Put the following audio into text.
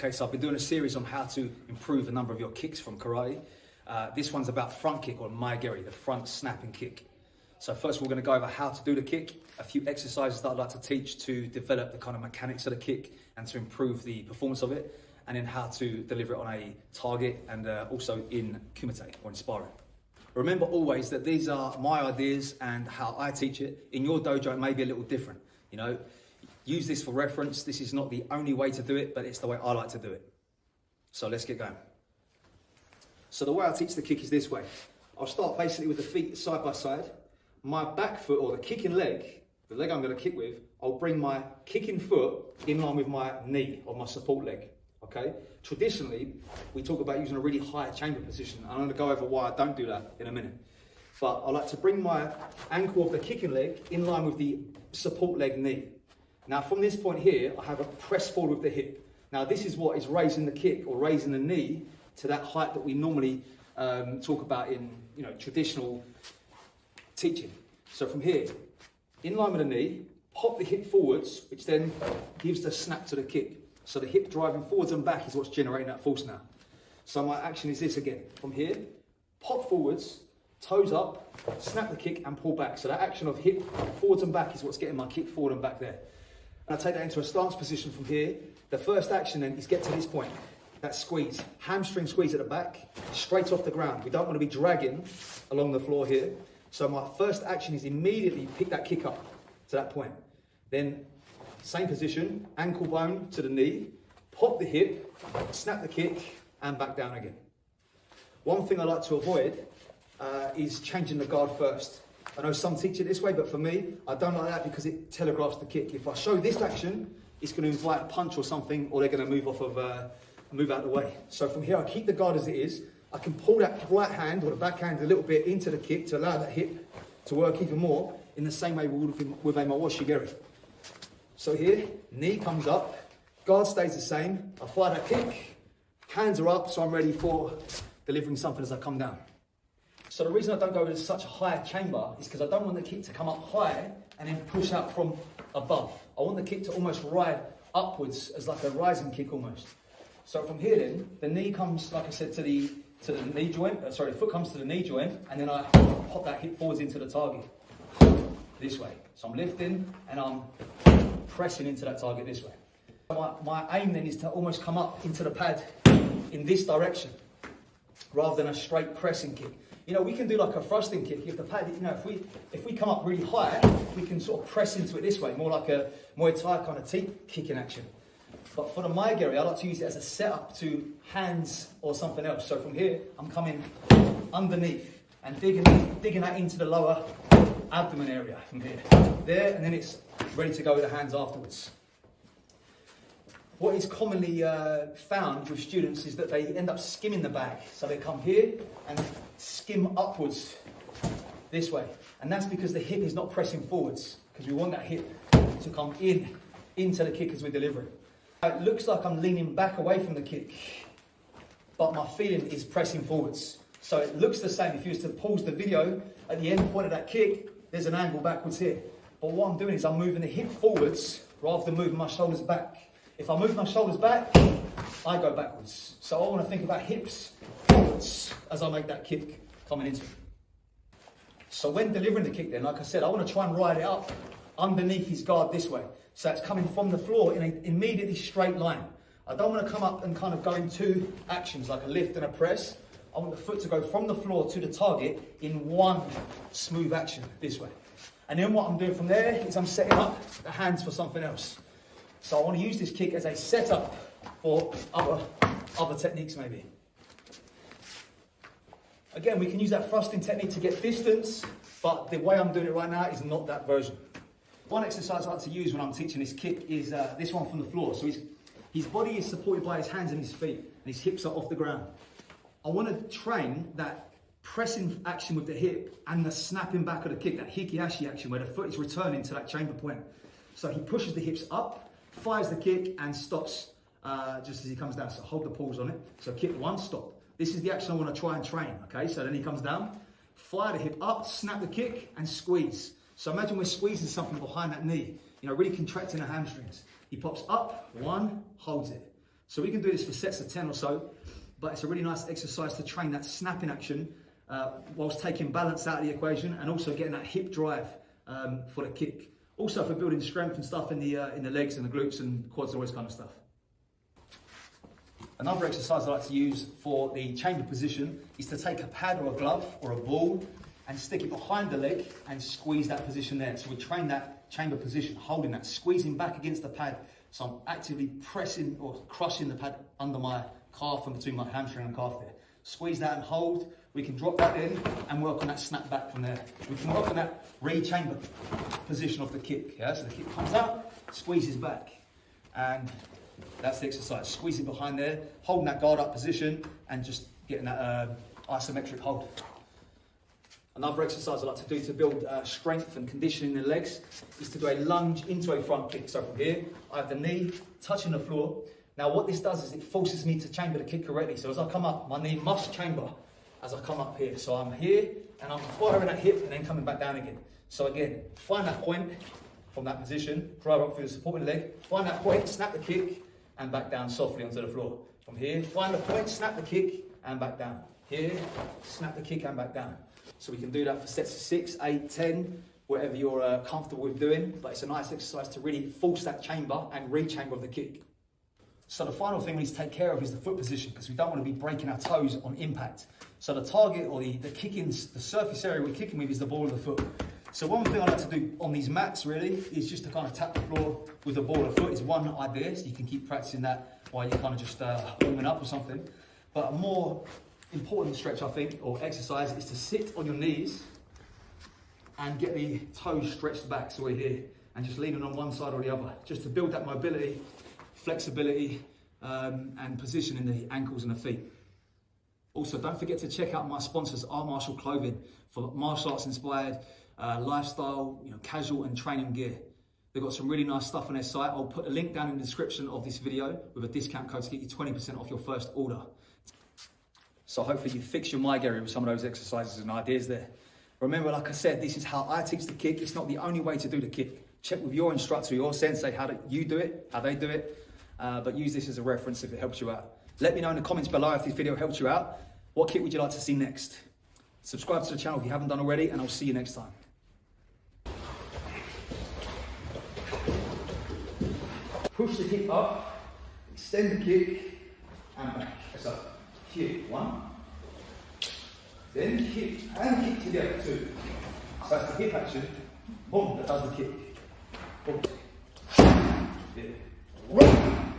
Okay, so I've been doing a series on how to improve a number of your kicks from karate. This one's about front kick, or Geri, the front snapping kick. So first we're going to go over how to do the kick, a few exercises that I'd like to teach to develop the kind of mechanics of the kick and to improve the performance of it, and then how to deliver it on a target and also in kumite or in sparring. Remember always that these are my ideas and how I teach it. In your dojo it may be a little different, you know. Use this for reference. This is not the only way to do it, but it's the way I like to do it. So let's get going. So the way I teach the kick is this way. I'll start basically with the feet side by side. My back foot, or the kicking leg, the leg I'm going to kick with, I'll bring my kicking foot in line with my knee, or my support leg. Okay? Traditionally, we talk about using a really high chamber position. I'm going to go over why I don't do that in a minute. But I like to bring my ankle of the kicking leg in line with the support leg knee. Now from this point here, I have a press forward with the hip. Now this is what is raising the kick or raising the knee to that height that we normally talk about in traditional teaching. So from here, in line with the knee, pop the hip forwards, which then gives the snap to the kick. So the hip driving forwards and back is what's generating that force now. So my action is this again. From here, pop forwards, toes up, snap the kick and pull back. So that action of hip forwards and back is what's getting my kick forward and back there. And I take that into a stance position from here. The first action then is get to this point, that squeeze, hamstring squeeze at the back, straight off the ground. We don't want to be dragging along the floor here. So my first action is immediately pick that kick up to that point. Then same position, ankle bone to the knee, pop the hip, snap the kick and back down again. One thing I like to avoid is changing the guard first. I know some teach it this way, but for me, I don't like that because it telegraphs the kick. If I show this action, it's going to invite a punch or something, or they're going to move off of, move out of the way. So from here, I keep the guard as it is. I can pull that right hand or the back hand a little bit into the kick to allow that hip to work even more in the same way we would with a mawashi geri. So here, knee comes up, guard stays the same. I fire that kick, hands are up, so I'm ready for delivering something as I come down. So the reason I don't go with such a high chamber is because I don't want the kick to come up high and then push out from above. I want the kick to almost ride upwards as like a rising kick almost. So from here then, the knee comes, like I said, to the knee joint, the foot comes to the knee joint, and then I pop that hip forwards into the target this way. So I'm lifting and I'm pressing into that target this way. My aim then is to almost come up into the pad in this direction rather than a straight pressing kick. You know, we can do like a thrusting kick. If the pad, if we come up really high, we can sort of press into it this way, more like a Muay Thai kind of teep kicking action. But for the Muay Geri, I like to use it as a setup to hands or something else. So from here, I'm coming underneath and digging that into the lower abdomen area from here. There, and then it's ready to go with the hands afterwards. What is commonly found with students is that they end up skimming the bag. So they come here and skim upwards this way. And that's because the hip is not pressing forwards, because we want that hip to come into the kick as we deliver it. It looks like I'm leaning back away from the kick, but my feeling is pressing forwards. So it looks the same. If you was to pause the video at the end point of that kick, there's an angle backwards here. But what I'm doing is I'm moving the hip forwards rather than moving my shoulders back. If I move my shoulders back, I go backwards. So I want to think about hips forwards as I make that kick coming into it. So when delivering the kick then, like I said, I want to try and ride it up underneath his guard this way. So it's coming from the floor in an immediately straight line. I don't want to come up and kind of go in two actions, like a lift and a press. I want the foot to go from the floor to the target in one smooth action this way. And then what I'm doing from there is I'm setting up the hands for something else. So I want to use this kick as a setup for other techniques maybe. Again, we can use that thrusting technique to get distance, but the way I'm doing it right now is not that version. One exercise I like to use when I'm teaching this kick is this one from the floor. So his body is supported by his hands and his feet, and his hips are off the ground. I want to train that pressing action with the hip and the snapping back of the kick, that hikiashi action where the foot is returning to that chamber point. So he pushes the hips up, fires the kick and stops just as he comes down. So hold the pause on it. So kick one, stop. This is the action I want to try and train. Okay, so then he comes down, fire the hip up, snap the kick and squeeze. So imagine we're squeezing something behind that knee, really contracting the hamstrings. He pops up, one, holds it. So we can do this for sets of 10 or so, but it's a really nice exercise to train that snapping action whilst taking balance out of the equation and also getting that hip drive for the kick. Also for building strength and stuff in the legs and the glutes and quads and all this kind of stuff. Another exercise I like to use for the chamber position is to take a pad or a glove or a ball and stick it behind the leg and squeeze that position there. So we train that chamber position, holding that, squeezing back against the pad. So I'm actively pressing or crushing the pad under my calf and between my hamstring and calf there. Squeeze that and hold. We can drop that in and work on that snap back from there. We can work on that re-chamber position of the kick. Yeah? So the kick comes out, squeezes back. And that's the exercise. Squeezing behind there, holding that guard up position and just getting that isometric hold. Another exercise I like to do to build strength and conditioning in the legs is to do a lunge into a front kick. So from here, I have the knee touching the floor. Now what this does is it forces me to chamber the kick correctly. So as I come up, my knee must chamber as I come up here. So I'm here and I'm firing that hip and then coming back down again. So again, find that point from that position, drive up through the supporting leg, find that point, snap the kick and back down softly onto the floor. From here, find the point, snap the kick and back down. Here, snap the kick and back down. So we can do that for sets of 6, 8, 10, whatever you're comfortable with doing. But it's a nice exercise to really force that chamber and re-chamber of the kick. So the final thing we need to take care of is the foot position, because we don't want to be breaking our toes on impact. So the target or the kicking, the surface area we're kicking with is the ball of the foot. So one thing I like to do on these mats really is just to kind of tap the floor with the ball of the foot is one idea. So you can keep practicing that while you're kind of just warming up or something. But a more important stretch, I think, or exercise is to sit on your knees and get the toes stretched back, so we're here, and just leaning on one side or the other, just to build that mobility, flexibility, and position in the ankles and the feet. Also, don't forget to check out my sponsors, R Martial Clothing, for martial arts inspired lifestyle, casual and training gear. They've got some really nice stuff on their site. I'll put a link down in the description of this video with a discount code to get you 20% off your first order. So hopefully you fix your Geri with some of those exercises and ideas there. Remember, like I said, this is how I teach the kick. It's not the only way to do the kick. Check with your instructor, your sensei, how you do it, how they do it. But use this as a reference if it helps you out. Let me know in the comments below if this video helped you out. What kick would you like to see next? Subscribe to the channel if you haven't done already, and I'll see you next time. Push the kick up, extend the kick, and back. So, kick, 1. Then kick, and kick together, 2. So that's the hip action. Boom, that does the kick. Boom. Yeah.